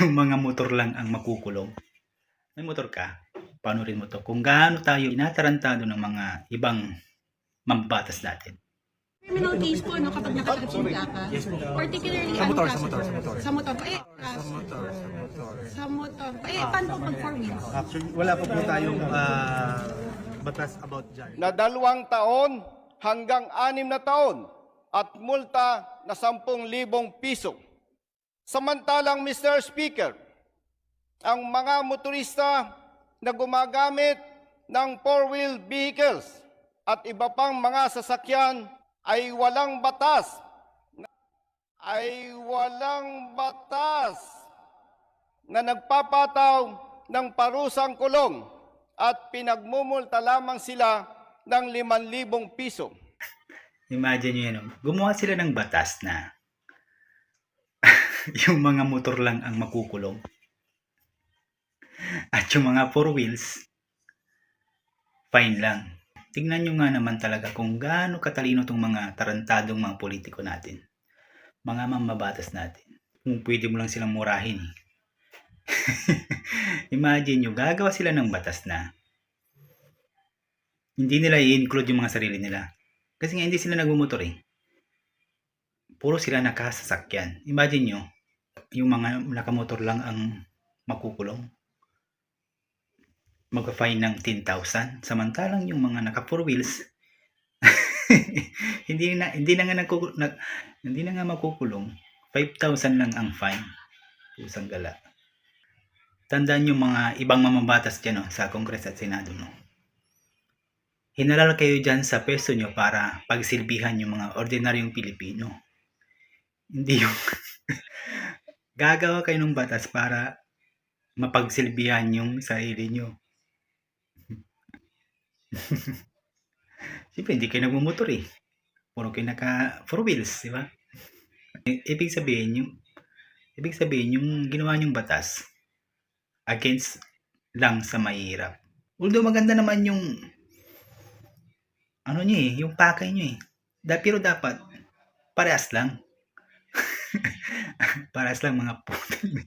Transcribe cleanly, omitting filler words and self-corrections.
yung mga motor lang ang makukulong. May motor ka, panoorin mo to kung gaano tayo inatarantado ng mga ibang mambabatas natin. Criminal case po, no, kapag nakatakip yung plaka. Particularly, Sa motor, ano sa kaso, motor, sir? sa motor. Sa motor po. Sa motor. Paano po pag 4 wheels? Actually, wala pa po tayong batas about dyan. Na 2 taon hanggang 6 na taon at multa na 10,000 piso. Samantalang, Mr. Speaker, ang mga motorista na gumagamit ng 4-wheel vehicles at iba pang mga sasakyan ay walang batas. Na nagpapataw ng parusang kulong at pinagmumulta lamang sila ng 5,000 piso. Imagine nyo yun, gumawa sila ng batas na yung mga motor lang ang makukulong. At yung mga 4 wheels, fine lang. Tingnan nyo nga naman talaga kung gaano katalino tong mga tarantadong mga politiko natin. Mga mambabatas natin. Kung pwede mo lang silang murahin. Imagine nyo, gagawa sila ng batas na hindi nila i-include yung mga sarili nila. Kasi nga hindi sila nagmumotor eh. Puro sila nakasasakyan. Imagine nyo, yung mga nakamotor lang ang makukulong. Mag-fine ng 10,000. Samantalang yung mga naka 4 wheels, hindi na nga makukulong. 5,000 lang ang fine. Pusang gala. Tandaan yung mga ibang mamabatas dyan, no, sa Kongres at Senado. No? Hinalal kayo dyan sa peso nyo para pagsilbihan yung mga ordinaryong Pilipino. Hindi yung gagawa kayo ng batas para mapagsilbihan yung sarili nyo. Siyempre, hindi kayo nagmumotor eh. Puro kayo naka 4 wheels, di ba? Ibig sabihin yung ginawa nyong batas against lang sa mahirap. Although maganda naman yung ano nyo eh, yung pakay nyo eh. Pero dapat parehas lang. Parehas lang mga putang.